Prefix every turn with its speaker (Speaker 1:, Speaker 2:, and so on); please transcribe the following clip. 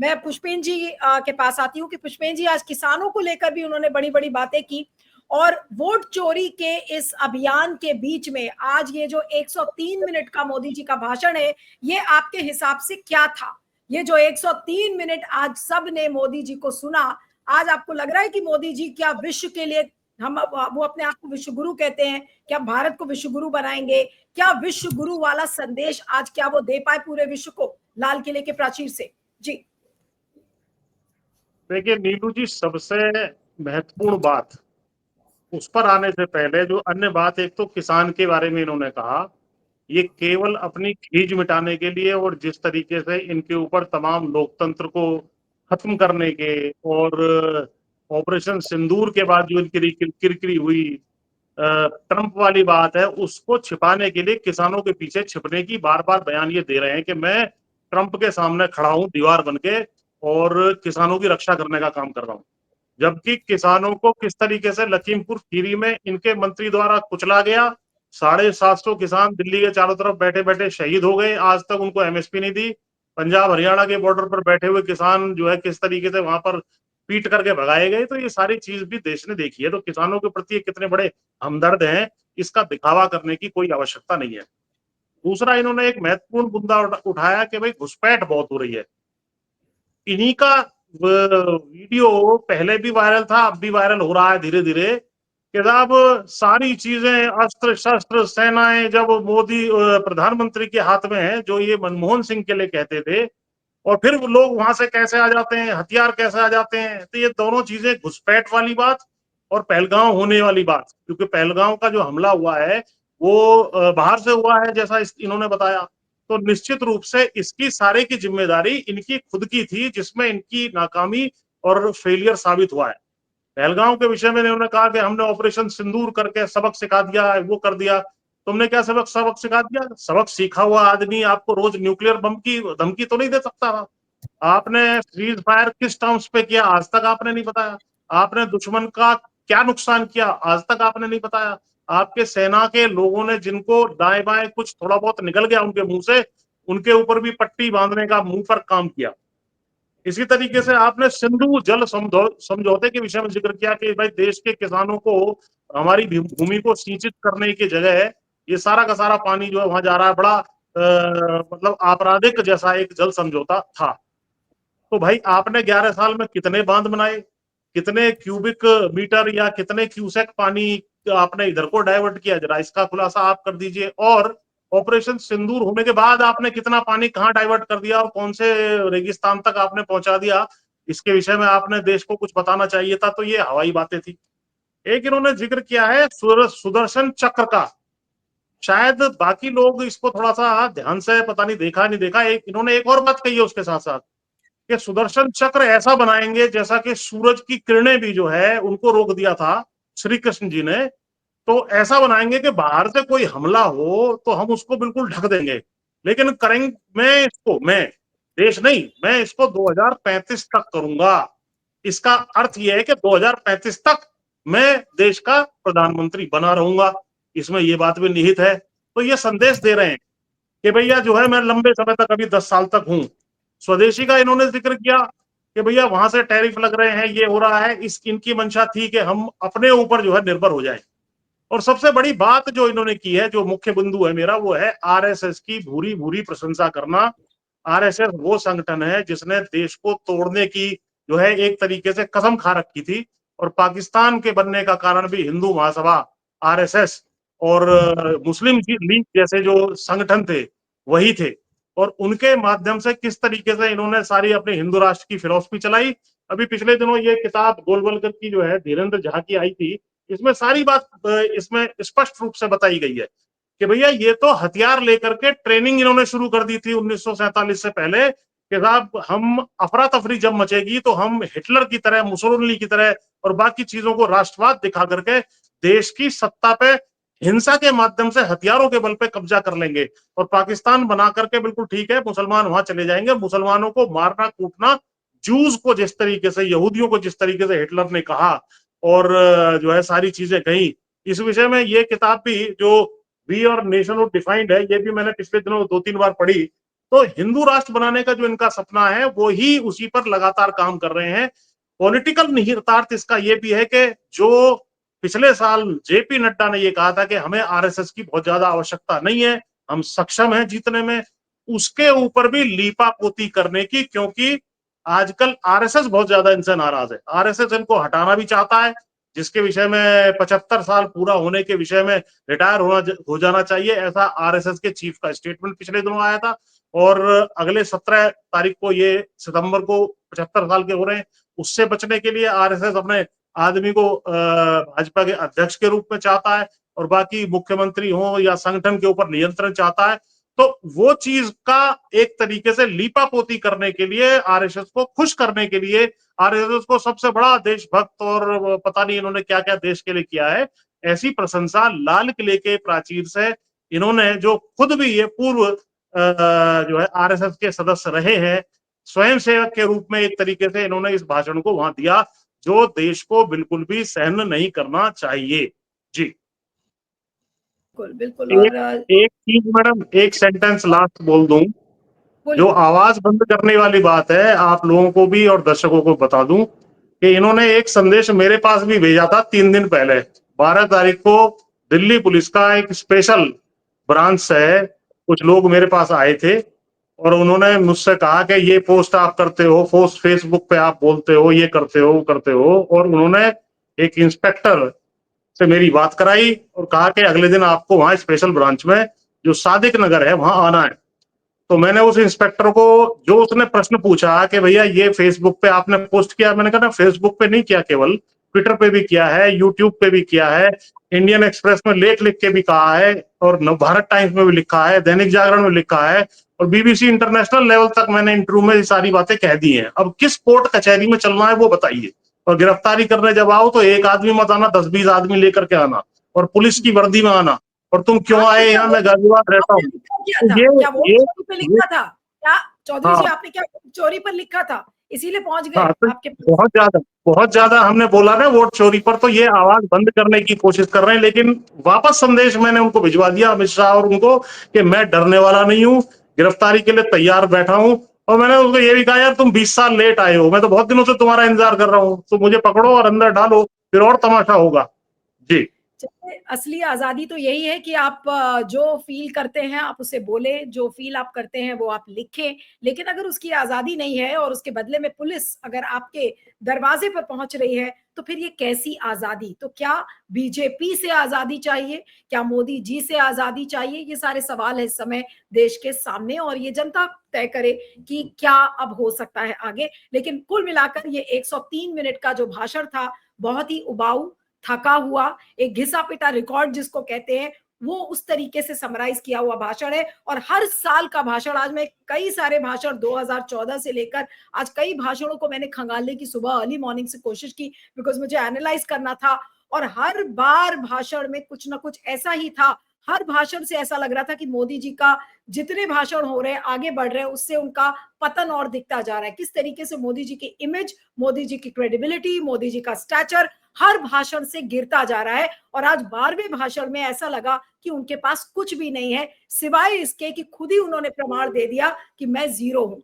Speaker 1: मैं पुष्पेन जी के पास आती हूँ कि पुष्पेन जी, आज किसानों को लेकर भी उन्होंने बड़ी बड़ी बातें की, और वोट चोरी के इस अभियान के बीच में आज ये जो 103 मिनट का मोदी जी का भाषण है, ये आपके हिसाब से क्या था? ये जो 103 मिनट आज सब ने मोदी जी को सुना, आज आपको लग रहा है कि मोदी जी क्या विश्व के लिए, हम वो अपने आप को विश्व गुरु कहते हैं, क्या भारत को विश्व गुरु बनाएंगे? क्या विश्व गुरु वाला संदेश आज क्या वो दे पाए पूरे विश्व को लाल किले के प्राचीर से? जी
Speaker 2: देखिए नीलू जी, सबसे महत्वपूर्ण बात, उस पर आने से पहले जो अन्य बात, एक तो किसान के बारे में इन्होंने कहा, ये केवल अपनी खीज मिटाने के लिए और जिस तरीके से इनके ऊपर तमाम लोकतंत्र को खत्म करने के, और ऑपरेशन सिंदूर के बाद जो इनकी किरकिरी हुई ट्रंप वाली बात है, उसको छिपाने के लिए किसानों के पीछे छिपने की बार बार बयान ये दे रहे हैं कि मैं ट्रंप के सामने खड़ा हूं दीवार बन के और किसानों की रक्षा करने का काम कर रहा हूं। जबकि किसानों को किस तरीके से लखीमपुर खीरी में इनके मंत्री द्वारा कुचला गया, 750 किसान दिल्ली के चारों तरफ बैठे बैठे शहीद हो गए, आज तक उनको एमएसपी नहीं दी। पंजाब हरियाणा के बॉर्डर पर बैठे हुए किसान जो है किस तरीके से वहां पर पीट करके भगाए गए, तो ये सारी चीज भी देश ने देखी है। तो किसानों के प्रति कितने बड़े हमदर्द हैं, इसका दिखावा करने की कोई आवश्यकता नहीं है। दूसरा, इन्होंने एक महत्वपूर्ण मुद्दा उठाया कि भाई घुसपैठ बहुत हो रही है। इन्हीं का वीडियो पहले भी वायरल था, अब भी वायरल हो रहा है धीरे धीरे, कि जब सारी चीजें, अस्त्र शस्त्र, सेनाएं जब मोदी प्रधानमंत्री के हाथ में है, जो ये मनमोहन सिंह के लिए कहते थे, और फिर वो लोग वहां से कैसे आ जाते हैं, हथियार कैसे आ जाते हैं। तो ये दोनों चीजें, घुसपैठ वाली बात और पहलगांव होने वाली बात, क्योंकि पहलगांव का जो हमला हुआ है वो बाहर से हुआ है जैसा इन्होंने बताया, तो निश्चित रूप से इसकी सारे की जिम्मेदारी इनकी खुद की थी, जिसमें इनकी नाकामी और फेलियर साबित हुआ है। पहलगांव के विषय में इन्होंने कहा कि हमने ऑपरेशन सिंदूर करके सबक सिखा दिया, वो कर दिया। तुमने क्या सबक सबक सिखा दिया? सबक सीखा हुआ आदमी आपको रोज न्यूक्लियर बम की धमकी तो नहीं दे सकता था। आपने सीज फायर किस टर्म्स पे किया, आज तक आपने नहीं बताया। आपने दुश्मन का क्या नुकसान किया, आज तक आपने नहीं बताया। आपके सेना के लोगों ने, जिनको दाएं बाएं कुछ थोड़ा बहुत निकल गया उनके मुंह से, उनके ऊपर भी पट्टी बांधने का मुंह पर काम किया। इसी तरीके से आपने सिंधु जल समझौते के विषय में जिक्र किया कि भाई देश के किसानों को, हमारी भूमि को सिंचित करने की जगह ये सारा का सारा पानी जो है वहां जा रहा है। बड़ा मतलब आपराधिक जैसा एक जल समझौता था। तो भाई आपने 11 साल में कितने बांध बनाए, कितने क्यूबिक मीटर या कितने क्यूसेक पानी आपने इधर को डाइवर्ट किया, जरा इसका खुलासा आप कर दीजिए। और ऑपरेशन सिंदूर होने के बाद आपने कितना पानी कहाँ डाइवर्ट कर दिया और कौन से रेगिस्तान तक आपने पहुंचा दिया, इसके विषय में आपने देश को कुछ बताना चाहिए था। तो ये हवाई बातें थी। एक इन्होंने जिक्र किया है सुदर्शन चक्र का, शायद बाकी लोग इसको थोड़ा सा ध्यान से पता नहीं देखा नहीं देखा। एक इन्होंने एक और बात कही है उसके साथ साथ, कि सुदर्शन चक्र ऐसा बनाएंगे जैसा कि सूरज की किरणें भी जो है उनको रोक दिया था श्री कृष्ण जी ने, तो ऐसा बनाएंगे कि बाहर से कोई हमला हो तो हम उसको बिल्कुल ढक देंगे। लेकिन करेंगे, मैं देश नहीं, मैं इसको 2035 तक करूंगा। इसका अर्थ यह है कि 2035 तक मैं देश का प्रधानमंत्री बना रहूंगा। इसमें यह बात भी निहित है। तो ये संदेश दे रहे हैं कि भैया जो है मैं लंबे समय तक, अभी 10 साल तक हूं। स्वदेशी का इन्होंने जिक्र किया कि भैया वहां से टैरिफ लग रहे हैं, ये हो रहा है, इस इनकी मंशा थी कि हम अपने ऊपर जो है निर्भर हो जाए। और सबसे बड़ी बात जो इन्होंने की है, जो मुख्य बिंदु है मेरा, वो है आरएसएस की भूरी भूरी प्रशंसा करना। आरएसएस वो संगठन है जिसने देश को तोड़ने की जो है एक तरीके से कसम खा रखी थी, और पाकिस्तान के बनने का कारण भी हिंदू महासभा, आरएसएस और मुस्लिम लीग जैसे जो संगठन थे वही थे। और उनके माध्यम से किस तरीके से इन्होंने सारी अपने हिंदू राष्ट्र की फिलॉसफी चलाई। अभी पिछले दिनों ये किताब गोलवलकर की जो है, धीरेन्द्र झा की आई थी, इसमें सारी बात इसमें स्पष्ट रूप से बताई गई है कि भैया ये तो हथियार लेकर के ट्रेनिंग इन्होंने शुरू कर दी थी 1947 से पहले, कि साहब हम अफरा तफरी जब मचेगी तो हम हिटलर की तरह, मुसोलिनी की तरह और बाकी चीजों को राष्ट्रवाद दिखा करके देश की सत्ता पे हिंसा के माध्यम से, हथियारों के बल पे कब्जा कर लेंगे। और पाकिस्तान बना करके, बिल्कुल ठीक है, मुसलमान वहां चले जाएंगे, मुसलमानों को मारना कूटना, जूस को जिस तरीके से, यहूदियों को जिस तरीके से हिटलर ने कहा और जो है सारी चीजें कही, इस विषय में ये किताब भी जो वी और नेशन ऑफ डिफाइंड है, ये भी मैंने पिछले दिनों 2-3 बार पढ़ी। तो हिंदू राष्ट्र बनाने का जो इनका सपना है वो ही उसी पर लगातार काम कर रहे हैं। पॉलिटिकल निहितार्थ इसका ये भी है कि जो पिछले साल जेपी नड्डा ने ये कहा था कि हमें आरएसएस की बहुत ज्यादा आवश्यकता नहीं है, हम सक्षम हैं जीतने में, उसके ऊपर भी लीपापोती करने की, क्योंकि आजकल आरएसएस बहुत ज्यादा इनसे नाराज है। आरएसएस इनको हटाना भी चाहता है, जिसके विषय में 75 साल पूरा होने के विषय में रिटायर हो जाना चाहिए, ऐसा आरएसएस के चीफ का स्टेटमेंट पिछले दिनों आया था। और अगले 17 तारीख को, ये सितंबर को 75 साल के हो रहे हैं, उससे बचने के लिए आरएसएस अपने आदमी को भाजपा के अध्यक्ष के रूप में चाहता है, और बाकी मुख्यमंत्री हो या संगठन के ऊपर नियंत्रण चाहता है। तो वो चीज का एक तरीके से लीपापोती करने के लिए, आरएसएस को खुश करने के लिए, आरएसएस को सबसे बड़ा देशभक्त और पता नहीं इन्होंने क्या क्या देश के लिए किया है, ऐसी प्रशंसा लाल किले के प्राचीर से इन्होंने, जो खुद भी ये पूर्व जो है आरएसएस के सदस्य रहे हैं, स्वयं सेवक के रूप में एक तरीके से इन्होंने इस भाषण को वहां दिया, जो देश को बिल्कुल भी सहन नहीं करना चाहिए। जी
Speaker 1: बिल्कुल बिल्कुल।
Speaker 2: एक,
Speaker 1: और
Speaker 2: एक चीज मैडम, एक सेंटेंस लास्ट बोल दूं, जो
Speaker 1: बोलिए।
Speaker 2: आवाज बंद करने वाली बात है, आप लोगों को भी और दर्शकों को बता दूं कि इन्होंने एक संदेश मेरे पास भी भेजा था 3 दिन पहले। 12 तारीख को दिल्ली पुलिस का एक स्पेशल ब्रांच है, कुछ लोग मेरे पास आए थे और उन्होंने मुझसे कहा कि ये पोस्ट आप करते हो, पोस्ट फेसबुक पे आप बोलते हो, ये करते हो करते हो, और उन्होंने एक इंस्पेक्टर से मेरी बात कराई और कहा कि अगले दिन आपको वहां स्पेशल ब्रांच में, जो सादिक नगर है, वहां आना है। तो मैंने उस इंस्पेक्टर को, जो उसने प्रश्न पूछा कि भैया ये फेसबुक पे आपने पोस्ट किया, मैंने कहा ना फेसबुक पे नहीं किया, केवल ट्विटर पे भी किया है, यूट्यूब पे भी किया है, इंडियन एक्सप्रेस में लेख लिख के भी कहा है, और नवभारत टाइम्स में भी लिखा है, दैनिक जागरण में लिखा है, और बीबीसी इंटरनेशनल लेवल तक मैंने इंटरव्यू में ये सारी बातें कह दी हैं। अब किस कोर्ट कचहरी में चलना है वो बताइए, और गिरफ्तारी करने जब आओ तो एक आदमी मत आना, 10-20 आदमी लेकर के आना, और पुलिस की वर्दी में आना, और तुम क्यों
Speaker 1: आपने
Speaker 2: आए
Speaker 1: क्या
Speaker 2: यहाँ,
Speaker 1: वोट
Speaker 2: मैं गाजियाबाद रहता
Speaker 1: आपने
Speaker 2: हूँ।
Speaker 1: लिखा क्या
Speaker 2: तो
Speaker 1: था? क्या वोट चोरी पे
Speaker 2: ये
Speaker 1: लिखा था? क्या चौधरी जी
Speaker 2: हाँ
Speaker 1: आपने क्या वोट चोरी पर लिखा था, इसीलिए पहुंच गए
Speaker 2: हाँ, तो
Speaker 1: आपके पास?
Speaker 2: बहुत ज्यादा हमने बोला ना वोट चोरी पर, तो ये आवाज बंद करने की कोशिश कर रहे हैं। लेकिन वापस संदेश मैंने उनको भिजवा दिया, अमित शाह और उनको, कि मैं डरने वाला नहीं हूँ, गिरफ्तारी के लिए तैयार बैठा हूँ। और मैंने उसको ये भी कहा, यार तुम 20 साल लेट आए हो, मैं तो बहुत दिनों से तुम्हारा इंतजार कर रहा हूँ, तो मुझे पकड़ो और अंदर डालो, फिर और तमाशा होगा। जी
Speaker 1: चलिए, असली आजादी तो यही है कि आप जो फील करते हैं आप उसे बोले, जो फील आप करते हैं वो आप लिखें। लेकिन अगर उसकी आजादी नहीं है और उसके बदले में पुलिस अगर आपके दरवाजे पर पहुंच रही है, तो फिर ये कैसी आजादी? तो क्या बीजेपी से आजादी चाहिए, क्या मोदी जी से आजादी चाहिए? ये सारे सवाल है इस समय देश के सामने, और ये जनता तय करे कि क्या अब हो सकता है आगे। लेकिन कुल मिलाकर ये 103 मिनट का जो भाषण था, बहुत ही उबाऊ, थका हुआ, एक घिसा पिटा रिकॉर्ड जिसको कहते हैं, वो उस तरीके से समराइज किया हुआ भाषण है। और हर साल का भाषण, आज मैं कई सारे भाषण 2014 से लेकर आज कई भाषणों को मैंने खंगालने की सुबह अर्ली मॉर्निंग से कोशिश की, बिकॉज मुझे एनालाइज करना था। और हर बार भाषण में कुछ ना कुछ ऐसा ही था, हर भाषण से ऐसा लग रहा था कि मोदी जी का जितने भाषण हो रहे हैं, आगे बढ़ रहे हैं, उससे उनका पतन और दिखता जा रहा है। किस तरीके से मोदी जी की इमेज, मोदी जी की क्रेडिबिलिटी, मोदी जी का स्टैचर हर भाषण से गिरता जा रहा है। और आज 12वें भाषण में ऐसा लगा कि उनके पास कुछ भी नहीं है, सिवाय इसके कि खुद ही उन्होंने प्रमाण दे दिया कि मैं जीरो हूं।